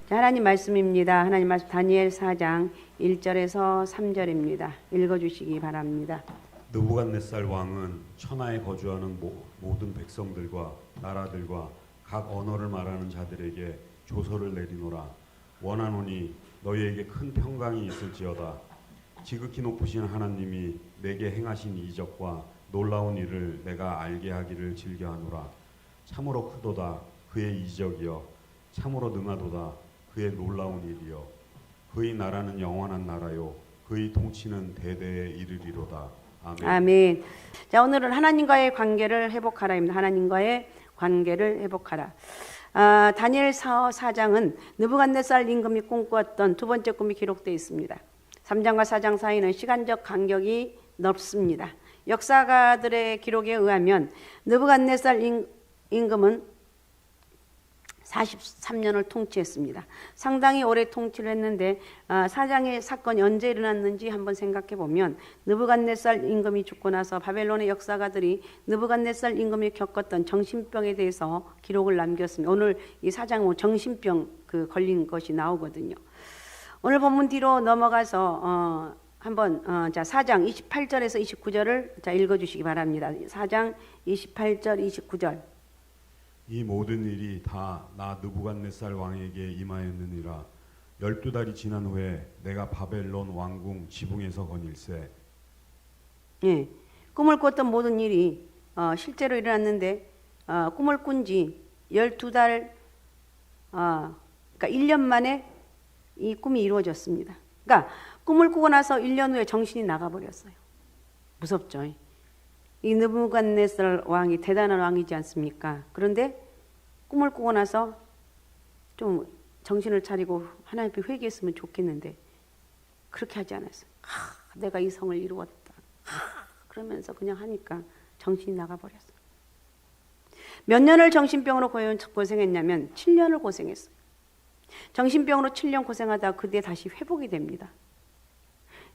자, 하나님 말씀입니다. 하나님 말씀 다니엘 4장 1절에서 3절입니다. 읽어주시기 바랍니다. 느부갓네살 왕은 천하에 거주하는 모든 백성들과 나라들과 각 언어를 말하는 자들에게 조서를 내리노라. 원하노니 너희에게 큰 평강이 있을지어다. 지극히 높으신 하나님이 내게 행하신 이적과 놀라운 일을 내가 알게 하기를 즐겨하노라. 참으로 크도다 그의 이적이여, 참으로 능하도다 그의 놀라운 일이여. 그의 나라는 영원한 나라요, 그의 통치는 대대에 이르리로다. 아멘. 아멘. 자, 오늘은 하나님과의 관계를 회복하라입니다. 하나님과의 관계를 회복하라. 다니엘 4장은 느부갓네살 임금이 꿈꾸었던 두 번째 꿈이 기록되어 있습니다. 3장과 4장 사이는 시간적 간격이 넓습니다. 역사가들의 기록에 의하면 느부갓네살 임금은 43년을 통치했습니다. 상당히 오래 통치를 했는데 사장의 사건이 언제 일어났는지 한번 생각해 보면 느부갓네살 임금이 죽고 나서 바벨론의 역사가들이 느부갓네살 임금이 겪었던 정신병에 대해서 기록을 남겼습니다. 오늘 이 사장은 정신병 걸린 것이 나오거든요. 오늘 본문 뒤로 넘어가서 한번 자 4장 28절에서 29절을 자 읽어주시기 바랍니다. 4장 28절 29절. 이 모든 일이 다 나 느부갓네살 왕에게 임하였느니라. 12달이 지난 후에 내가 바벨론 왕궁 지붕에서 거닐세. 예, 꿈을 꿨던 모든 일이 실제로 일어났는데 꿈을 꾼 지 12달 그러니까 1년 만에 이 꿈이 이루어졌습니다. 그러니까 꿈을 꾸고 나서 1년 후에 정신이 나가버렸어요. 무섭죠. 이 느부갓네살 왕이 대단한 왕이지 않습니까? 그런데 꿈을 꾸고 나서 좀 정신을 차리고 하나님 앞에 회개했으면 좋겠는데 그렇게 하지 않았어요. 내가 이 성을 이루었다. 그러면서 그냥 하니까 정신이 나가버렸어요. 몇 년을 정신병으로 고생했냐면 7년을 고생했어요. 정신병으로 7년 고생하다 그때 다시 회복이 됩니다.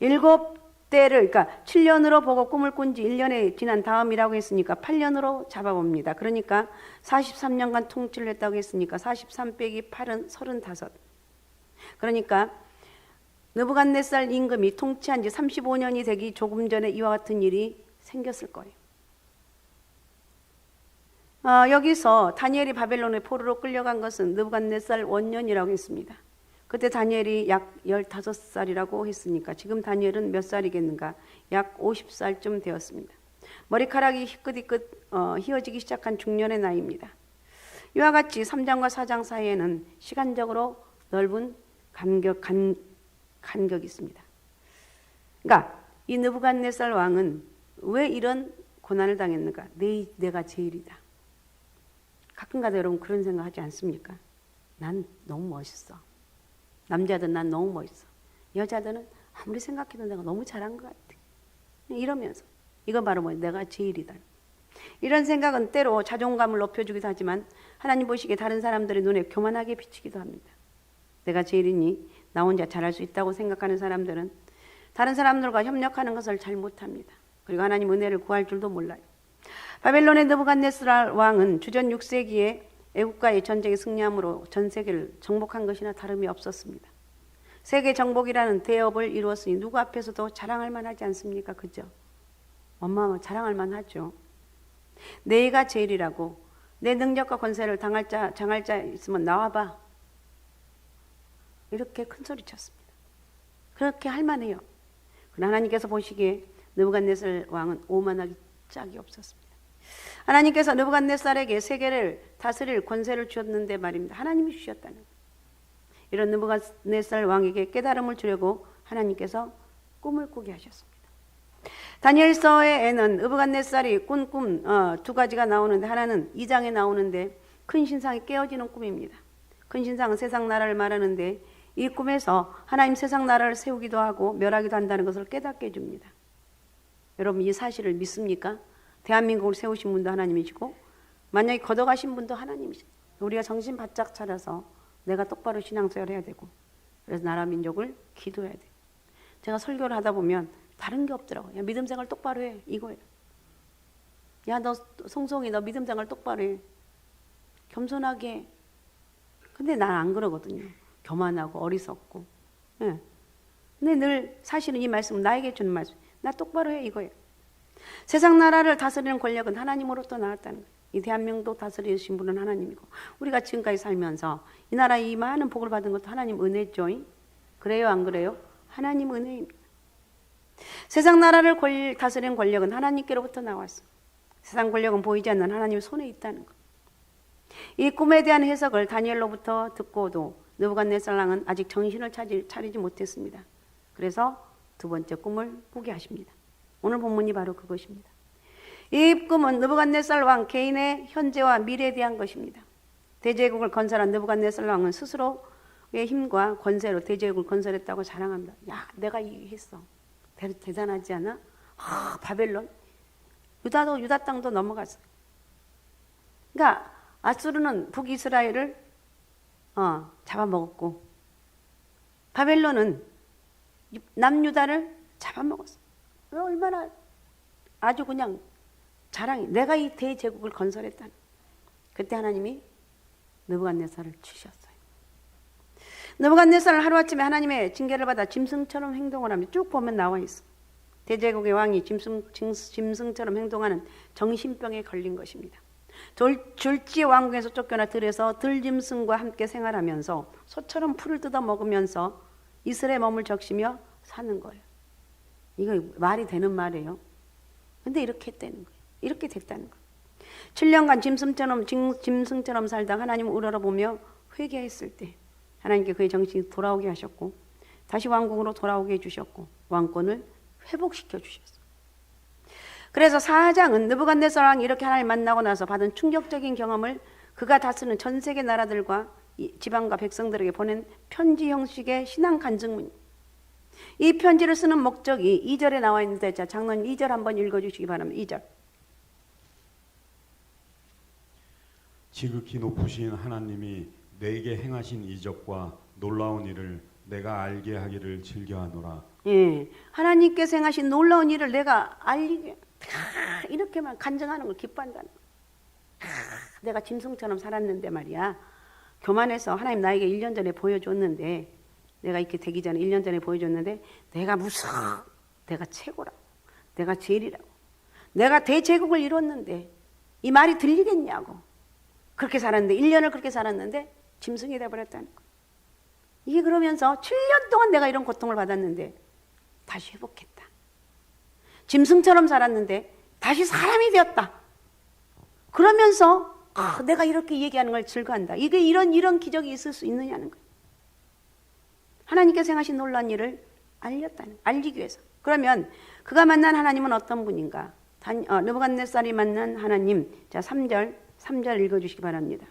7대를 그러니까 7년으로 보고 꿈을 꾼 지 1년이 지난 다음이라고 했으니까 8년으로 잡아봅니다. 그러니까 43년간 통치를 했다고 했으니까 43 빼기 8은 35. 그러니까 느부갓네살 임금이 통치한 지 35년이 되기 조금 전에 이와 같은 일이 생겼을 거예요. 여기서 다니엘이 바벨론의 포로로 끌려간 것은 느부갓네살 원년이라고 했습니다. 그때 다니엘이 약 15살이라고 했으니까 지금 다니엘은 몇 살이겠는가? 약 50살쯤 되었습니다. 머리카락이 희끗희끗 휘어지기 시작한 중년의 나이입니다. 이와 같이 3장과 4장 사이에는 시간적으로 넓은 간격이 있습니다. 그러니까 이 느부갓네살 왕은 왜 이런 고난을 당했는가? 내가 제일이다. 가끔가다 여러분 그런 생각 하지 않습니까? 난 너무 멋있어. 남자들은 난 너무 멋있어. 여자들은 아무리 생각해도 내가 너무 잘한 것 같아. 이러면서 이건 바로 내가 제일이다. 이런 생각은 때로 자존감을 높여주기도 하지만 하나님 보시기에 다른 사람들의 눈에 교만하게 비치기도 합니다. 내가 제일이니 나 혼자 잘할 수 있다고 생각하는 사람들은 다른 사람들과 협력하는 것을 잘 못합니다. 그리고 하나님 은혜를 구할 줄도 몰라요. 바벨론의 느부갓네살 왕은 주전 6세기에 애국과의 전쟁에 승리함으로 전 세계를 정복한 것이나 다름이 없었습니다. 세계 정복이라는 대업을 이루었으니 누구 앞에서도 자랑할 만하지 않습니까? 그죠? 엄마 자랑할 만하죠. 내가 제일이라고 내 능력과 권세를 장할 자 있으면 나와봐. 이렇게 큰 소리 쳤습니다. 그렇게 할 만해요. 그러나 하나님께서 보시기에 느부갓네살 왕은 오만하기 짝이 없었습니다. 하나님께서 느부갓네살에게 세계를 다스릴 권세를 주었는데 말입니다. 하나님이 주셨다는 거예요. 이런 느부갓네살 왕에게 깨달음을 주려고 하나님께서 꿈을 꾸게 하셨습니다. 다니엘서에는 느부갓네살이 꾼 꿈 두 가지가 나오는데 하나는 2장에 나오는데 큰 신상이 깨어지는 꿈입니다. 큰 신상은 세상 나라를 말하는데 이 꿈에서 하나님 세상 나라를 세우기도 하고 멸하기도 한다는 것을 깨닫게 해줍니다. 여러분 이 사실을 믿습니까? 대한민국을 세우신 분도 하나님이시고 만약에 걷어가신 분도 하나님이시고 우리가 정신 바짝 차려서 내가 똑바로 신앙생활을 해야 되고 그래서 나라 민족을 기도해야 돼요. 제가 설교를 하다 보면 다른 게 없더라고요. 야, 믿음 생활 똑바로 해. 이거예요. 야, 너 송송이 너 믿음 생활 똑바로 해. 겸손하게. 근데 난 안 그러거든요. 교만하고 어리석고. 예. 근데 늘 사실은 이 말씀은 나에게 주는 말씀. 나 똑바로 해 이거예요. 세상 나라를 다스리는 권력은 하나님으로부터 나왔다는 거예요. 이 대한민국도 다스리신 분은 하나님이고 우리가 지금까지 살면서 이 나라 이 많은 복을 받은 것도 하나님 은혜죠. 그래요 안 그래요? 하나님 은혜입니다. 세상 나라를 다스리는 권력은 하나님께로부터 나왔어. 세상 권력은 보이지 않는 하나님 손에 있다는 것. 이 꿈에 대한 해석을 다니엘로부터 듣고도 느부갓네살 왕은 아직 정신을 차리지 못했습니다. 그래서 두 번째 꿈을 꾸게 하십니다. 오늘 본문이 바로 그것입니다. 이 꿈은 느부갓네살 왕 개인의 현재와 미래에 대한 것입니다. 대제국을 건설한 느부갓네살 왕은 스스로의 힘과 권세로 대제국을 건설했다고 자랑합니다. 야, 내가 이했어. 대단하지 않아? 바벨론. 유다 땅도 넘어갔어요. 그러니까 아수르는 북이스라엘을 잡아먹었고 바벨론은 남유다를 잡아먹었어. 얼마나 아주 그냥 자랑이. 내가 이 대제국을 건설했다는. 그때 하나님이 느부갓네살을 치셨어요. 느부갓네살은 하루아침에 하나님의 징계를 받아 짐승처럼 행동을 합니다. 쭉 보면 나와 있어. 대제국의 왕이 짐승처럼 행동하는 정신병에 걸린 것입니다. 졸지의 왕궁에서 쫓겨나 들에서 들짐승과 함께 생활하면서 소처럼 풀을 뜯어 먹으면서 이슬에 몸을 적시며 사는 거예요. 이거 말이 되는 말이에요. 근데 이렇게 했다는 거예요. 이렇게 됐다는 거예요. 7년간 짐승처럼 살다가 하나님을 우러러보며 회개했을 때 하나님께 그의 정신이 돌아오게 하셨고 다시 왕궁으로 돌아오게 해주셨고 왕권을 회복시켜 주셨어요. 그래서 사장은 느부갓네살 왕이 이렇게 하나님을 만나고 나서 받은 충격적인 경험을 그가 다스리는 전 세계 나라들과 지방과 백성들에게 보낸 편지 형식의 신앙 간증문. 이 편지를 쓰는 목적이 2절에 나와 있는데 자, 장로님 2절 한번 읽어주시기 바랍니다. 2절. 지극히 높으신 하나님이 내게 행하신 이적과 놀라운 일을 내가 알게 하기를 즐겨하노라. 예, 하나님께서 행하신 놀라운 일을 내가 알리게 이렇게만 간증하는 걸 기뻐한다는 거야. 내가 짐승처럼 살았는데 말이야. 교만해서 하나님 나에게 1년 전에 보여줬는데 내가 이렇게 되기 전에 1년 전에 보여줬는데 내가 내가 최고라고. 내가 제일이라고. 내가 대제국을 이뤘는데 이 말이 들리겠냐고. 그렇게 살았는데 1년을 그렇게 살았는데 짐승이 돼버렸다는 거야. 이게 그러면서 7년 동안 내가 이런 고통을 받았는데 다시 회복했다. 짐승처럼 살았는데 다시 사람이 되었다. 그러면서 내가 이렇게 얘기하는 걸 즐거워한다. 이게 이런 기적이 있을 수 있느냐는 거예요. 하나님께서 행하신 놀라운 일을 알리기 위해서. 그러면 그가 만난 하나님은 어떤 분인가? 느부갓네살이 만난 하나님. 자, 3절 읽어주시기 바랍니다.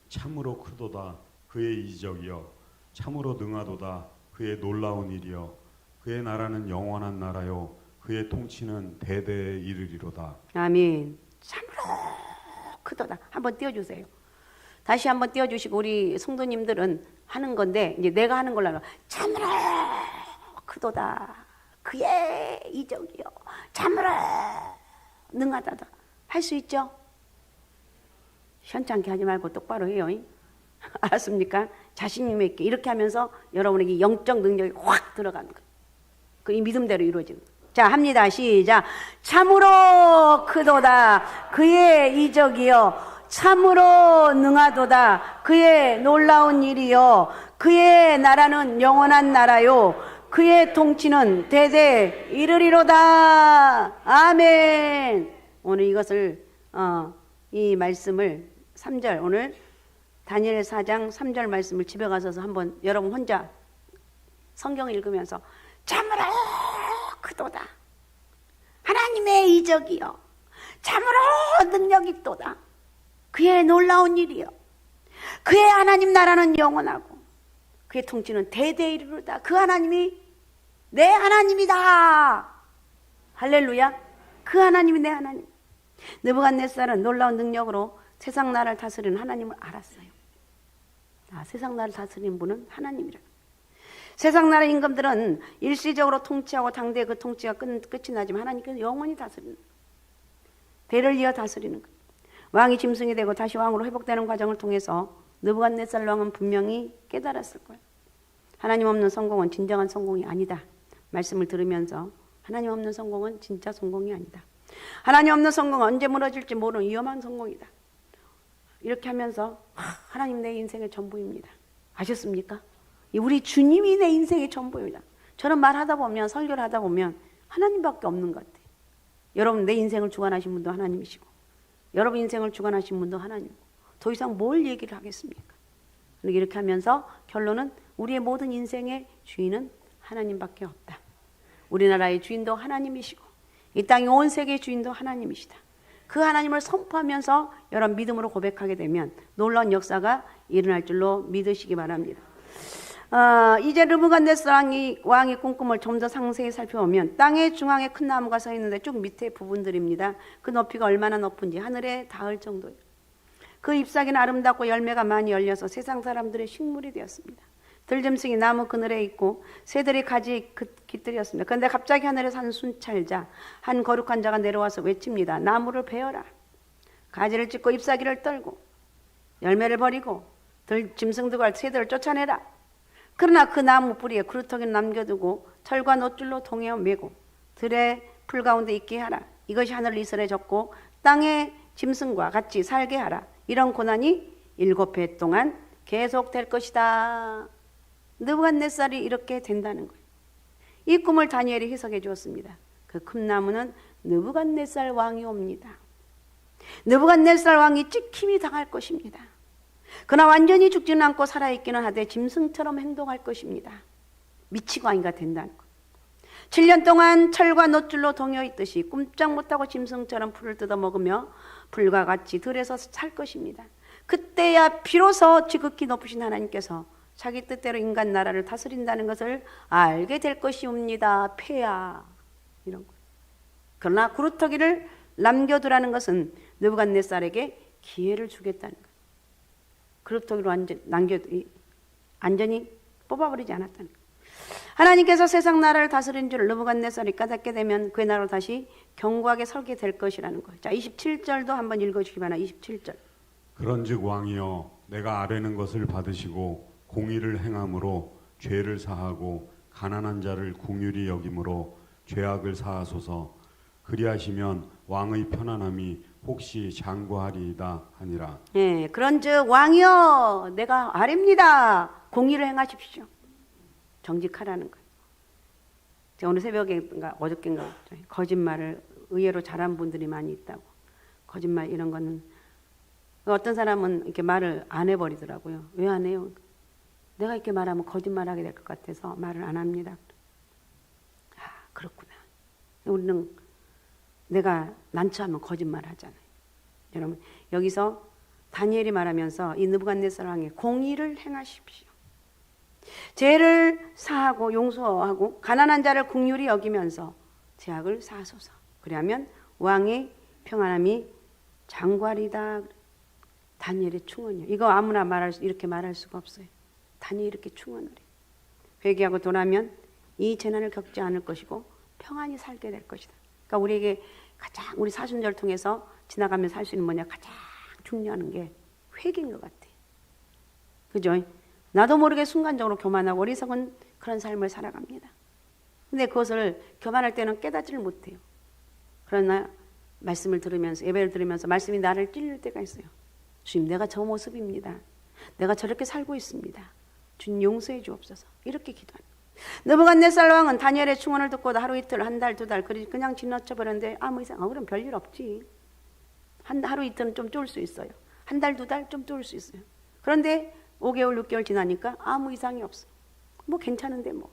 참으로 크도다 그의 이적이여 참으로 능하도다 그의 놀라운 일이여 그의 나라는 영원한 나라요 그의 통치는 대대에 이르리로다. 아멘. 참으로 크도다. 한번 띄워주세요. 다시 한번 띄워주시고 우리 성도님들은 하는 건데 이제 내가 하는 걸로 하면 참으로 크도다 그의 이적이요 참으로 능하다다. 할 수 있죠? 현찮게 하지 말고 똑바로 해요. 알았습니까? 자신감 있게 이렇게 하면서 여러분에게 영적 능력이 확 들어가는 거예요. 그 이 믿음대로 이루어지는 거예요. 자, 합니다. 시작. 참으로 크도다 그의 이적이요 참으로 능하도다 그의 놀라운 일이요 그의 나라는 영원한 나라요 그의 통치는 대대 이르리로다. 아멘. 오늘 이것을 이 말씀을 3절 오늘 다니엘 4장 3절 말씀을 집에 가셔서 한번 여러분 혼자 성경을 읽으면서 참으로 크도다 하나님의 이적이요 참으로 능력이 있도다 그의 놀라운 일이요 그의 하나님 나라는 영원하고 그의 통치는 대대에 이르르다. 그 하나님이 내 하나님이다. 할렐루야. 그 하나님이 내 하나님. 느부갓네살은 놀라운 능력으로 세상 나라를 다스리는 하나님을 알았어요. 세상 나라를 다스리는 분은 하나님이라. 세상 나라 임금들은 일시적으로 통치하고 당대에 그 통치가 끝이 나지만 하나님께서 영원히 다스리는 거예요. 대를 이어 다스리는 거예요. 왕이 짐승이 되고 다시 왕으로 회복되는 과정을 통해서 느부갓네살 왕은 분명히 깨달았을 거예요. 하나님 없는 성공은 진정한 성공이 아니다. 말씀을 들으면서 하나님 없는 성공은 진짜 성공이 아니다. 하나님 없는 성공은 언제 무너질지 모르는 위험한 성공이다. 이렇게 하면서 하나님 내 인생의 전부입니다. 아셨습니까? 우리 주님이 내 인생의 전부입니다. 저런 말하다 보면, 설교를 하다 보면 하나님밖에 없는 것 같아요. 여러분 내 인생을 주관하신 분도 하나님이시고 여러분 인생을 주관하신 분도 하나님이고 더 이상 뭘 얘기를 하겠습니까? 이렇게 하면서 결론은 우리의 모든 인생의 주인은 하나님밖에 없다. 우리나라의 주인도 하나님이시고 이 땅의 온 세계의 주인도 하나님이시다. 그 하나님을 선포하면서 여러분 믿음으로 고백하게 되면 놀라운 역사가 일어날 줄로 믿으시기 바랍니다. 이제 르브갓네살 왕의 꿈꿈을 좀 더 상세히 살펴보면 땅의 중앙에 큰 나무가 서 있는데 쭉 밑에 부분들입니다. 그 높이가 얼마나 높은지 하늘에 닿을 정도예요. 그 잎사귀는 아름답고 열매가 많이 열려서 세상 사람들의 식물이 되었습니다. 들짐승이 나무 그늘에 있고 새들이 가지 깃들이었습니다. 그런데 갑자기 하늘에서 한 순찰자, 한 거룩한 자가 내려와서 외칩니다. 나무를 베어라. 가지를 찢고 잎사귀를 떨고 열매를 버리고 들짐승들과 새들을 쫓아내라. 그러나 그 나무 뿌리에 그루터기를 남겨두고 철과 놋줄로 동여 매고 들의 풀 가운데 있게 하라. 이것이 하늘을 이스라엘졌고 땅의 짐승과 같이 살게 하라. 이런 고난이 7해 동안 계속될 것이다. 느부갓네살이 이렇게 된다는 거예요. 이 꿈을 다니엘이 해석해 주었습니다. 그 큰 나무는 느부갓네살 왕이 옵니다. 느부갓네살 왕이 찍힘이 당할 것입니다. 그러나 완전히 죽지는 않고 살아있기는 하되 짐승처럼 행동할 것입니다. 미치고 아닌가 된다는 거예요. 7년 동안 철과 놋줄로 동여 있듯이 꼼짝 못하고 짐승처럼 풀을 뜯어 먹으며 불과 같이 들에서 살 것입니다. 그때야 비로소 지극히 높으신 하나님께서 자기 뜻대로 인간 나라를 다스린다는 것을 알게 될 것이옵니다. 폐야 이런 거. 그러나 구루터기를 남겨두라는 것은 느부갓네살에게 기회를 주겠다는 거예요. 구루터기로 완전히 뽑아버리지 않았다는 거예요. 하나님께서 세상 나라를 다스린 줄 느부갓네살이 깨닫게 되면 그의 나라로 다시 견고하게 설게 될 것이라는 거예요. 자, 27절도 한번 읽어주시기 바랍니다. 27절. 그런즉 왕이여 내가 아뢰는 것을 받으시고 공의를 행함으로 죄를 사하고 가난한 자를 긍휼히 여김으로 죄악을 사하소서. 그리하시면 왕의 편안함이 혹시 장구하리이다 하니라. 예, 그런즉 왕이여 내가 아뢰입니다. 공의를 행하십시오. 정직하라는 거예요. 제가 오늘 새벽에인가 어저께인가 거짓말을 의외로 잘한 분들이 많이 있다고. 거짓말 이런 거는 어떤 사람은 이렇게 말을 안 해버리더라고요. 왜 안 해요? 내가 이렇게 말하면 거짓말하게 될 것 같아서 말을 안 합니다. 아, 그렇구나. 우리는 내가 난처하면 거짓말 하잖아요. 여러분 여기서 다니엘이 말하면서 이 느부갓네살 왕의 공의를 행하십시오. 죄를 사하고 용서하고 가난한 자를 긍휼히 여기면서 죄악을 사하소서. 그러면 왕의 평안함이 장구하리다. 다니엘의 충언이요. 이거 아무나 이렇게 말할 수가 없어요. 다니엘이 이렇게 충언을 해요. 회개하고 돌아오면 이 재난을 겪지 않을 것이고 평안히 살게 될 것이다. 그러니까 우리에게 가장 우리 사순절 통해서 지나가면서 할 수 있는 뭐냐 가장 중요한 게 회개인 것 같아요. 그죠? 나도 모르게 순간적으로 교만하고 어리석은 그런 삶을 살아갑니다. 근데 그것을 교만할 때는 깨닫지를 못해요. 그러나 말씀을 들으면서 예배를 들으면서 말씀이 나를 찔릴 때가 있어요. 주님 내가 저 모습입니다. 내가 저렇게 살고 있습니다. 주님 용서해 주옵소서. 이렇게 기도합니다. 느부갓네살 왕은 다니엘의 충언을 듣고 하루 이틀 한 달 두 달 그냥 지나쳐 버렸는데 아무 이상 그럼 별일 없지. 하루 이틀은 좀 쫄 수 있어요. 한 달 두 달 좀 쫄 수 있어요. 그런데 5개월 6개월 지나니까 아무 이상이 없어. 뭐 괜찮은데 뭐.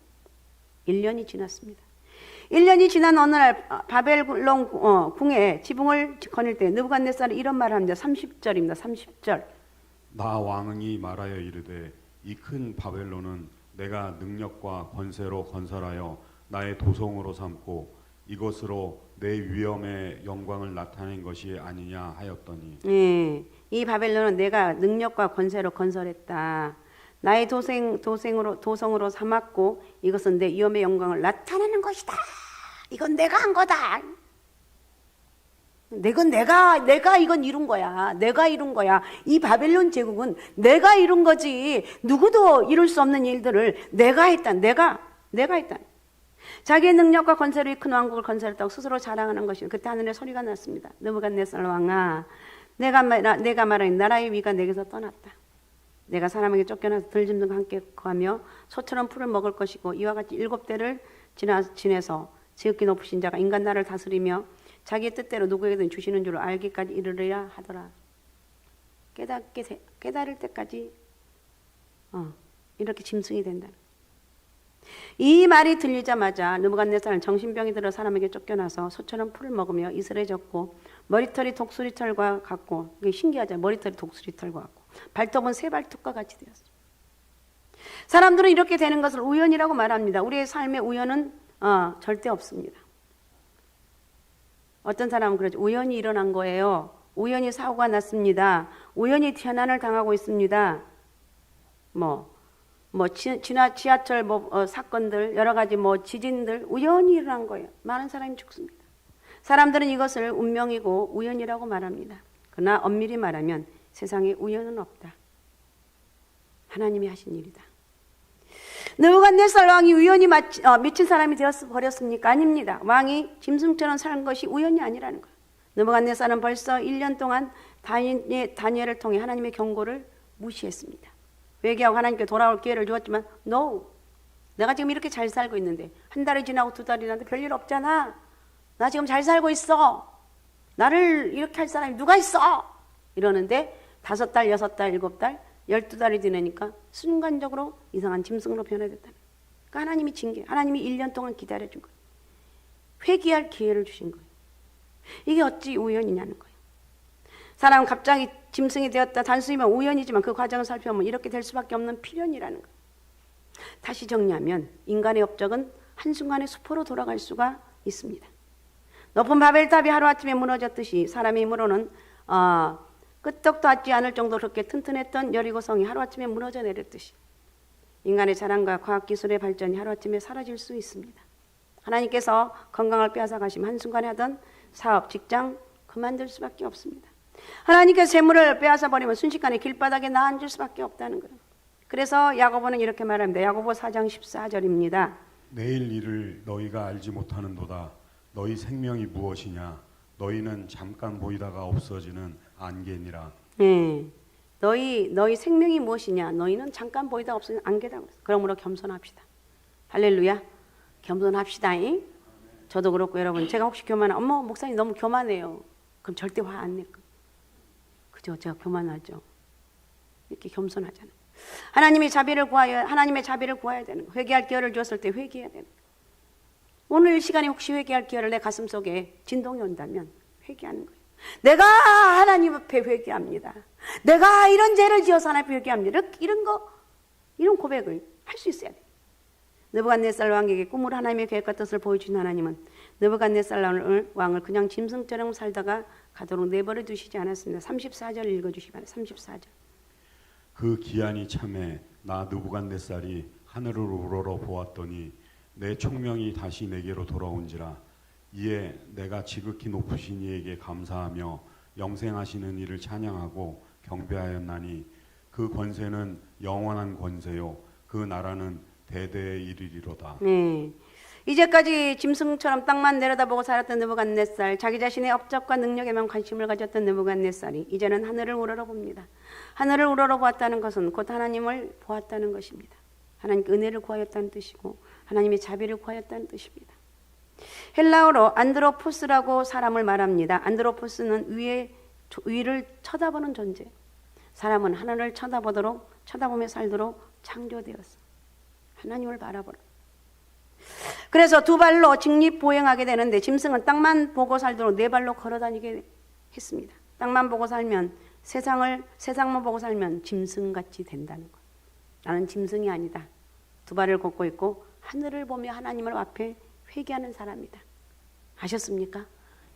1년이 지났습니다. 1년이 지난 어느 날 바벨론 궁에 지붕을 거닐 때 느부갓네살이 이런 말을 합니다. 30절입니다. 30절. 나 왕이 말하여 이르되 이 큰 바벨론은 내가 능력과 권세로 건설하여 나의 도성으로 삼고 이것으로 내 위엄의 영광을 나타낸 것이 아니냐 하였더니. 예, 이 바벨론은 내가 능력과 권세로 건설했다. 나의 도성으로 삼았고 이것은 내 위엄의 영광을 나타내는 것이다. 이건 내가 한 거다. 내가 이건 이룬 거야. 내가 이룬 거야. 이 바벨론 제국은 내가 이룬 거지. 누구도 이룰 수 없는 일들을 내가 했다. 내가 했다. 자기의 능력과 건설이 큰 왕국을 건설했다고 스스로 자랑하는 것이 그때 하늘에 소리가 났습니다. 느부갓네살 왕아, 내가 말하니 나라의 위가 내게서 떠났다. 내가 사람에게 쫓겨나서 들짐승과 함께 거하며 소처럼 풀을 먹을 것이고 이와 같이 7대를 지내서 지극히 높으신 자가 인간 나라를 다스리며 자기의 뜻대로 누구에게든 주시는 줄 알기까지 이르리라 하더라. 깨달을 때까지 이렇게 짐승이 된다. 이 말이 들리자마자 느부갓네살은 정신병이 들어 사람에게 쫓겨나서 소처럼 풀을 먹으며 이슬해졌고 머리털이 독수리털과 같고 이게 신기하죠. 머리털이 독수리털과 같고 발톱은 새발톱과 같이 되었어요. 사람들은 이렇게 되는 것을 우연이라고 말합니다. 우리의 삶에 우연은 절대 없습니다. 어떤 사람은 그러죠. 우연히 일어난 거예요. 우연히 사고가 났습니다. 우연히 재난을 당하고 있습니다. 지하철 사건들, 여러 가지 지진들 우연히 일어난 거예요. 많은 사람이 죽습니다. 사람들은 이것을 운명이고 우연이라고 말합니다. 그러나 엄밀히 말하면 세상에 우연은 없다. 하나님이 하신 일이다. 느부갓네살 왕이 우연히 미친 사람이 되어 버렸습니까? 아닙니다. 왕이 짐승처럼 사는 것이 우연이 아니라는 거예요. 느부갓네살은 벌써 1년 동안 다니엘을 통해 하나님의 경고를 무시했습니다. 회개하고 하나님께 돌아올 기회를 주었지만 No! 내가 지금 이렇게 잘 살고 있는데 한 달이 지나고 2달이 지났는데 별일 없잖아. 나 지금 잘 살고 있어. 나를 이렇게 할 사람이 누가 있어? 이러는데 5달, 6달, 7달, 12달이 지나니까 순간적으로 이상한 짐승으로 변화됐다. 그러니까 하나님이 징계, 하나님이 1년 동안 기다려준 거예요. 회개할 기회를 주신 거예요. 이게 어찌 우연이냐는 거예요. 사람은 갑자기 짐승이 되었다. 단순히만 우연이지만 그 과정을 살펴보면 이렇게 될 수밖에 없는 필연이라는 거예요. 다시 정리하면 인간의 업적은 한순간에 수포로 돌아갈 수가 있습니다. 높은 바벨탑이 하루아침에 무너졌듯이 사람의 힘으로는 끄떡도 닿지 않을 정도로 그렇게 튼튼했던 여리고성이 하루아침에 무너져 내렸듯이 인간의 자랑과 과학기술의 발전이 하루아침에 사라질 수 있습니다. 하나님께서 건강을 빼앗아 가시면 한순간에 하던 사업, 직장 그만둘 수밖에 없습니다. 하나님께서 재물을 빼앗아 버리면 순식간에 길바닥에 나앉을 수밖에 없다는 거예요. 그래서 야고보는 이렇게 말합니다. 야고보 4장 14절입니다. 내일 일을 너희가 알지 못하는도다. 너희 생명이 무엇이냐? 너희는 잠깐 보이다가 없어지는 안개니라. 네, 너희 생명이 무엇이냐? 너희는 잠깐 보이다가 없어지는 안개다. 그러므로 겸손합시다. 할렐루야. 겸손합시다. 저도 그렇고 여러분, 제가 혹시 어머 목사님 너무 교만해요. 그럼 절대 화 안 낼 거예요. 그죠? 제가 교만하죠. 이렇게 겸손하잖아요. 하나님의 자비를 구하여야 되는 거예요. 회개할 기회를 주었을 때 회개해야 되는 거예요. 오늘 시간에 혹시 회개할 기회를 내 가슴 속에 진동이 온다면 회개하는 거예요. 내가 하나님 앞에 회개합니다. 내가 이런 죄를 지어서 하나님 앞에 회개합니다. 이런 고백을 할 수 있어야 돼요. 느부갓네살 왕에게 꿈으로 하나님의 계획과 뜻을 보여주신 하나님은 느부갓네살 왕을 그냥 짐승처럼 살다가 가도록 내버려 두시지 않았습니다. 34절 읽어주시기 바랍니다. 34절. 그 기한이 참에 나 느부갓네살이 하늘을 우러러 보았더니 내 총명이 다시 내게로 돌아온지라. 이에 내가 지극히 높으신 이에게 감사하며 영생하시는 이를 찬양하고 경배하였나니 그 권세는 영원한 권세요 그 나라는 대대에 이르리로다. 네. 이제까지 짐승처럼 땅만 내려다보고 살았던 느부갓네살, 자기 자신의 업적과 능력에만 관심을 가졌던 느부갓네살이 이제는 하늘을 우러러봅니다. 하늘을 우러러보았다는 것은 곧 하나님을 보았다는 것입니다. 하나님께 은혜를 구하였다는 뜻이고 하나님의 자비를 구하였다는 뜻입니다. 헬라어로 안드로포스라고 사람을 말합니다. 안드로포스는 위를 쳐다보는 존재. 사람은 하늘을 쳐다보며 살도록 창조되었어. 하나님을 바라보라. 그래서 2발로 직립보행하게 되는데 짐승은 땅만 보고 살도록 4발로 걸어다니게 했습니다. 땅만 보고 살면 세상만 보고 살면 짐승같이 된다는 것. 나는 짐승이 아니다. 2발을 걷고 있고 하늘을 보며 하나님을 앞에 회개하는 사람이다. 아셨습니까?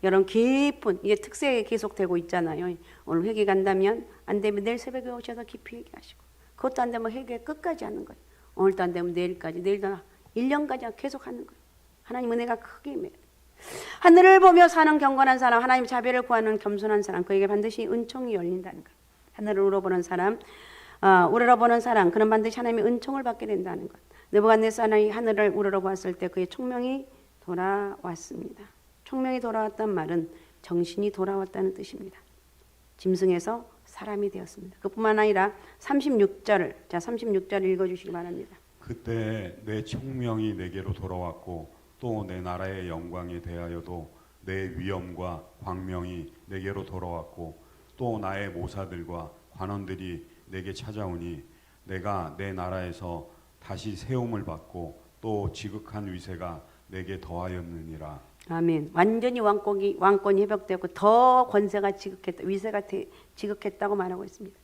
여러분 깊은 이게 특세에 계속되고 있잖아요. 오늘 회개 간다면 안 되면 내일 새벽에 오셔서 깊이 회개하시고 그것도 안 되면 회개 끝까지 하는 거예요. 오늘도 안 되면 내일까지, 내일도 1년까지 계속 하는 거예요. 하나님 은혜가 크게 임해요. 하늘을 보며 사는 경건한 사람, 하나님 자비를 구하는 겸손한 사람, 그에게 반드시 은총이 열린다는 것. 하늘을 우러보는 사람, 우러러보는 사람, 그는 반드시 하나님의 은총을 받게 된다는 것. 느부갓네살이 하늘을 우러러보았을 때 그의 총명이 돌아왔습니다. 총명이 돌아왔단 말은 정신이 돌아왔다는 뜻입니다. 짐승에서 사람이 되었습니다. 그뿐만 아니라 36절을 읽어주시기 바랍니다. 그때 내 총명이 내게로 돌아왔고 또 내 나라의 영광에 대하여도 내 위엄과 광명이 내게로 돌아왔고 또 나의 모사들과 관원들이 내게 찾아오니 내가 내 나라에서 다시 세움을 받고 또 지극한 위세가 내게 더하였느니라. 아멘. 완전히 왕권이 회복되고 더 권세가 지극했다, 위세가 지극했다고 말하고 있습니다.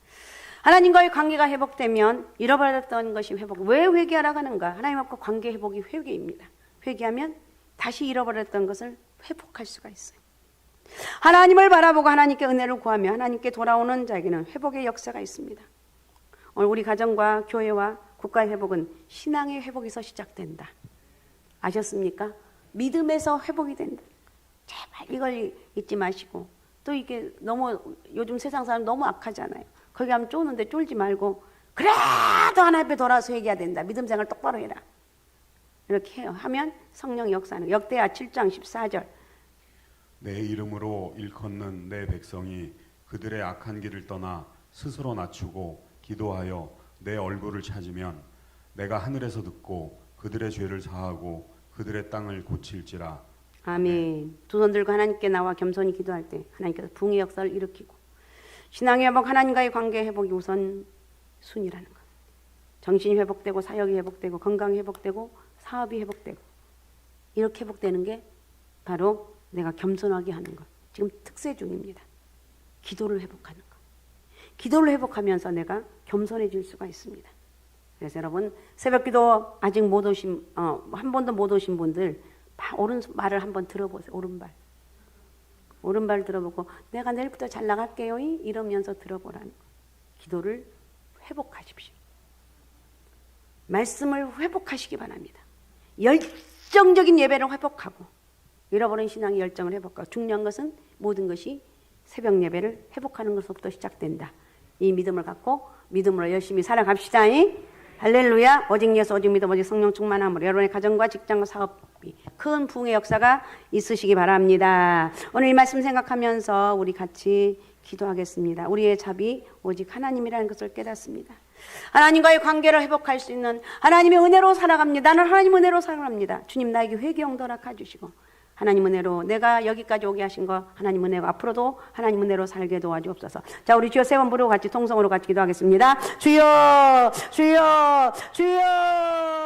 하나님과의 관계가 회복되면 잃어버렸던 것이 회복. 왜 회개하라고 하는가? 하나님과 관계 회복이 회개입니다. 회개하면 다시 잃어버렸던 것을 회복할 수가 있어요. 하나님을 바라보고 하나님께 은혜를 구하며 하나님께 돌아오는 자에게는 회복의 역사가 있습니다. 오늘 우리 가정과 교회와 국가의 회복은 신앙의 회복에서 시작된다. 아셨습니까? 믿음에서 회복이 된다. 제발 이걸 잊지 마시고, 또 이게 너무 요즘 세상 사람 너무 악하잖아요. 거기 가면 쫓는데 쫄지 말고 그래도 하나님 앞에 돌아서 회개해야 된다. 믿음 생활 똑바로 해라. 이렇게 해요. 하면 성령 역사는 역대하 7장 14절. 내 이름으로 일컫는 내 백성이 그들의 악한 길을 떠나 스스로 낮추고 기도하여 내 얼굴을 찾으면 내가 하늘에서 듣고 그들의 죄를 사하고 그들의 땅을 고칠지라. 아멘. 두 손 들고 하나님께 나와 겸손히 기도할 때 하나님께서 붕의 역사를 일으키고, 신앙의 회복, 하나님과의 관계 회복이 우선 순이라는 것. 정신이 회복되고 사역이 회복되고 건강이 회복되고 사업이 회복되고, 이렇게 회복되는 게 바로 내가 겸손하게 하는 것. 지금 특세 중입니다. 기도를 회복하는 것. 기도를 회복하면서 내가 겸손해질 수가 있습니다. 그래서 여러분, 새벽기도 아직 못 오신, 한 번도 못 오신 분들 오른말을 한번 들어보세요. 오른발 들어보고 내가 내일부터 잘 나갈게요 이러면서 들어보라는 거. 기도를 회복하십시오. 말씀을 회복하시기 바랍니다. 열정적인 예배를 회복하고, 잃어버린 신앙의 열정을 회복하고, 중요한 것은 모든 것이 새벽 예배를 회복하는 것부터 시작된다. 이 믿음을 갖고 믿음으로 열심히 살아갑시다. 할렐루야. 오직 예수, 오직 믿음, 오직 성령 충만함으로 여러분의 가정과 직장과 사업이 큰 부흥의 역사가 있으시기 바랍니다. 오늘 이 말씀 생각하면서 우리 같이 기도하겠습니다. 우리의 잡이 오직 하나님이라는 것을 깨닫습니다. 하나님과의 관계를 회복할 수 있는 하나님의 은혜로 살아갑니다. 나는 하나님 은혜로 살아갑니다. 주님, 나에게 회개 용도락 해주시고, 하나님 은혜로 내가 여기까지 오게 하신 거 하나님 은혜고, 앞으로도 하나님 은혜로 살게 도와주옵소서. 자, 우리 주여 세 번 부르고 같이 통성으로 같이 기도하겠습니다. 주여, 주여, 주여.